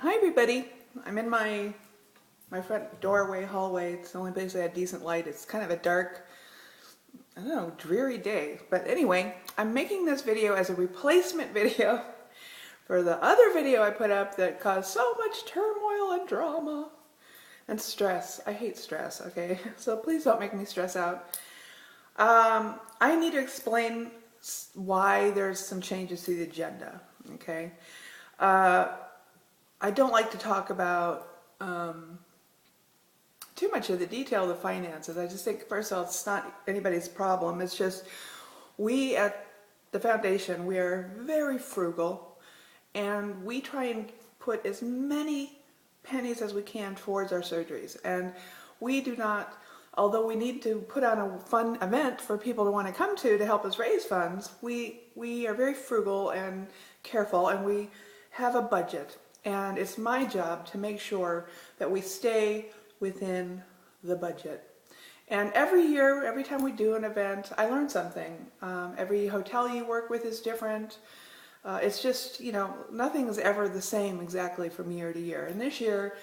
Hi everybody. I'm in my front doorway hallway. It's the only place that had decent light. It's kind of a dark, I don't know, dreary day. But anyway, I'm making this video as a replacement video for the other video I put up that caused so much turmoil and drama and stress. I hate stress, okay? So please don't make me stress out. I need to explain why there's some changes to the agenda, okay? I don't like to talk about too much of the detail of the finances. I just think, first of all, it's not anybody's problem. It's just we at the foundation, we are very frugal, and we try and put as many pennies as we can towards our surgeries. And we do not, although we need to put on a fun event for people to want to come to help us raise funds, we are very frugal and careful, and we have a budget. And it's my job to make sure that we stay within the budget. And every year, every time we do an event, I learn something. Every hotel you work with is different. It's just, nothing is ever the same exactly from year to year. And this year,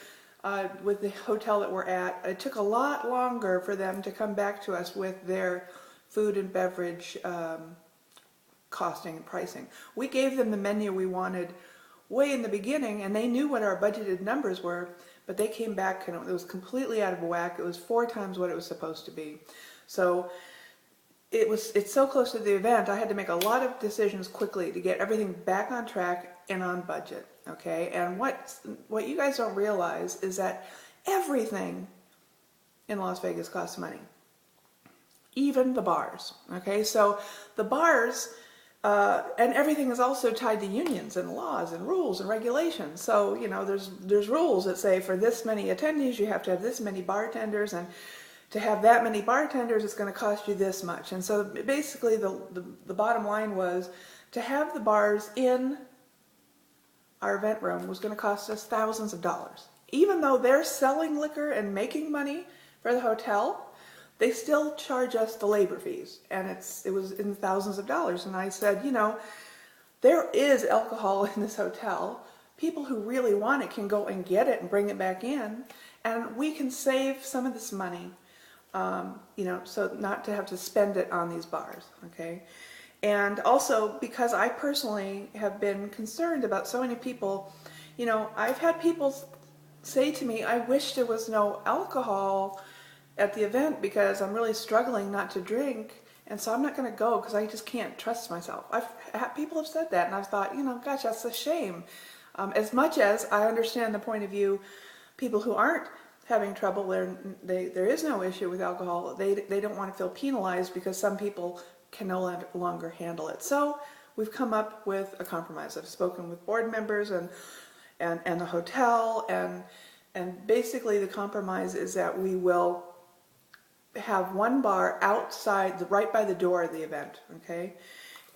with the hotel that we're at, it took a lot longer for them to come back to us with their food and beverage costing and pricing. We gave them the menu we wanted way in the beginning, and they knew what our budgeted numbers were, but they came back and it was completely out of whack. It was 4 times what it was supposed to be. So it's so close to the event, I had to make a lot of decisions quickly to get everything back on track and on budget, okay? And what you guys don't realize is that everything in Las Vegas costs money, even the bars, okay? So the bars, and everything is also tied to unions and laws and rules and regulations. So, there's rules that say for this many attendees, you have to have this many bartenders, and to have that many bartenders, it's going to cost you this much. And so basically the bottom line was to have the bars in our event room was going to cost us thousands of dollars. Even though they're selling liquor and making money for the hotel, they still charge us the labor fees, and it was in thousands of dollars. And I said, there is alcohol in this hotel. People who really want it can go and get it and bring it back in, and we can save some of this money, so not to have to spend it on these bars, okay? And also because I personally have been concerned about so many people, I've had people say to me, I wish there was no alcohol at the event because I'm really struggling not to drink, and so I'm not going to go because I just can't trust myself. People have said that, and I've thought, gosh, that's a shame. As much as I understand the point of view, people who aren't having trouble, there is no issue with alcohol. They don't want to feel penalized because some people can no longer handle it. So we've come up with a compromise. I've spoken with board members and the hotel, and basically the compromise is that we will have one bar outside, right by the door of the event, okay?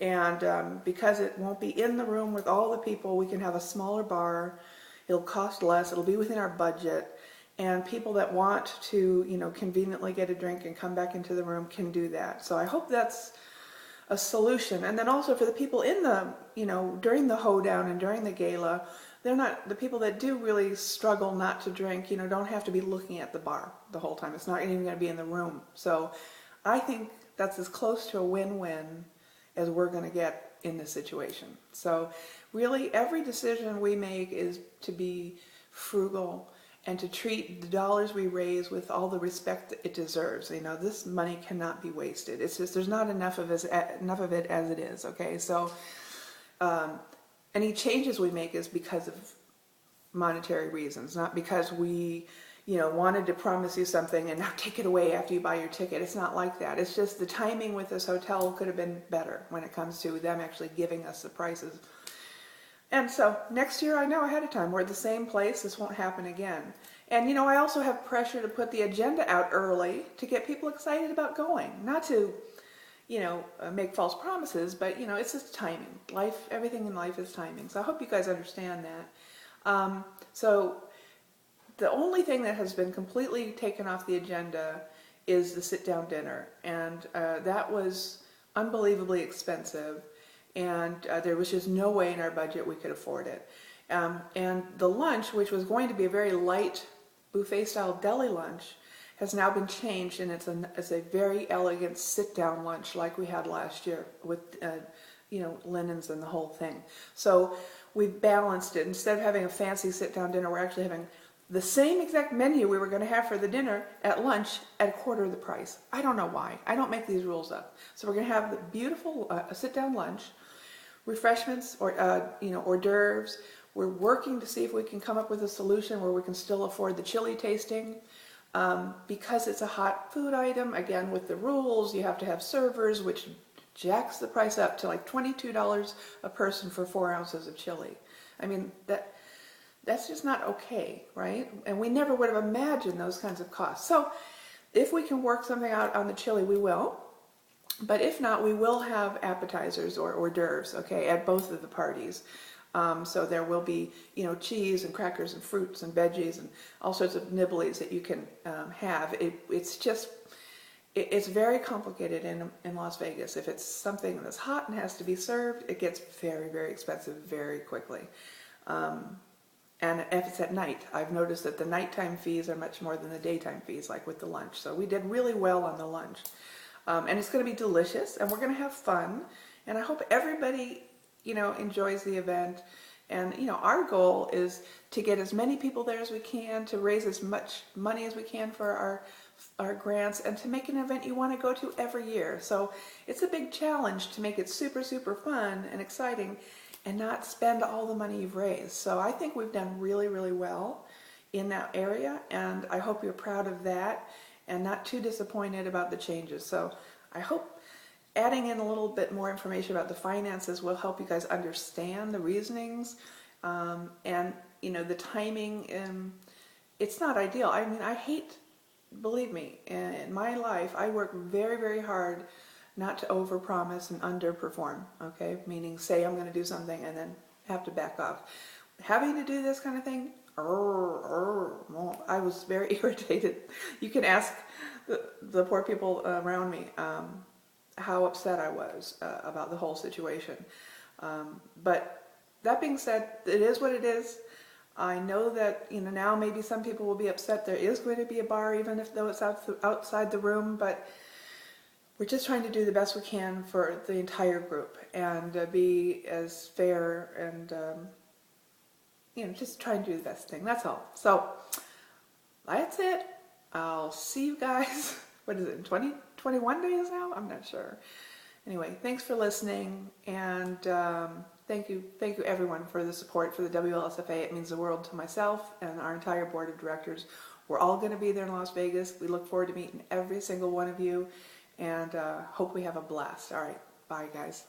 And because it won't be in the room with all the people, we can have a smaller bar. It'll cost less. It'll be within our budget. And people that want to, conveniently get a drink and come back into the room can do that. So I hope that's a solution. And then also for the people in the, during the hoedown and during the gala, they're not, the people that do really struggle not to drink, don't have to be looking at the bar the whole time. It's not even going to be in the room. So I think that's as close to a win-win as we're going to get in this situation. So really every decision we make is to be frugal and to treat the dollars we raise with all the respect that it deserves. This money cannot be wasted. It's just, there's not enough of it as it is, okay? So any changes we make is because of monetary reasons, not because we, wanted to promise you something and now take it away after you buy your ticket. It's not like that. It's just the timing with this hotel could have been better when it comes to them actually giving us the prices. And so next year, I know ahead of time, we're at the same place. This won't happen again. And, I also have pressure to put the agenda out early to get people excited about going. Not to, make false promises, but, it's just timing. Everything in life is timing. So I hope you guys understand that. So the only thing that has been completely taken off the agenda is the sit-down dinner. And that was unbelievably expensive. And there was just no way in our budget we could afford it. And the lunch, which was going to be a very light buffet-style deli lunch, has now been changed, and it's a very elegant sit-down lunch like we had last year with linens and the whole thing. So we've balanced it. Instead of having a fancy sit-down dinner, we're actually having the same exact menu we were going to have for the dinner at lunch at a quarter of the price. I don't know why. I don't make these rules up. So we're going to have the beautiful sit-down lunch, refreshments or hors d'oeuvres. We're working to see if we can come up with a solution where we can still afford the chili tasting. Because it's a hot food item, again with the rules, you have to have servers, which jacks the price up to like $22 a person for 4 ounces of chili. I mean, that's just not okay, right? And we never would have imagined those kinds of costs. So if we can work something out on the chili, we will. But if not, we will have appetizers or hors d'oeuvres, okay, at both of the parties. So there will be, cheese and crackers and fruits and veggies and all sorts of nibblies that you can have. It's very complicated in Las Vegas. If it's something that's hot and has to be served, it gets very, very expensive very quickly. And if it's at night, I've noticed that the nighttime fees are much more than the daytime fees, like with the lunch. So we did really well on the lunch. And it's going to be delicious, and we're going to have fun. And I hope everybody enjoys the event. And, our goal is to get as many people there as we can, to raise as much money as we can for our grants, and to make an event you want to go to every year. So it's a big challenge to make it super, super fun and exciting and not spend all the money you've raised. So I think we've done really, really well in that area, and I hope you're proud of that and not too disappointed about the changes. So I hope adding in a little bit more information about the finances will help you guys understand the reasonings and the timing. It's not ideal. I mean, believe me, in my life I work very, very hard not to overpromise and underperform, okay? Meaning say I'm going to do something and then have to back off. Having to do this kind of thing, I was very irritated. You can ask the poor people around me how upset I was about the whole situation. But that being said, it is what it is. I know that now maybe some people will be upset. There is going to be a bar, even though it's outside the room, but we're just trying to do the best we can for the entire group and be as fair and just try and do the best thing. That's all. So that's it. I'll see you guys. What is it, 21 days now? I'm not sure. Anyway, thanks for listening, and thank you everyone for the support for the WLSFA. It means the world to myself and our entire board of directors. We're all going to be there in Las Vegas. We look forward to meeting every single one of you, and hope we have a blast. All right, bye guys.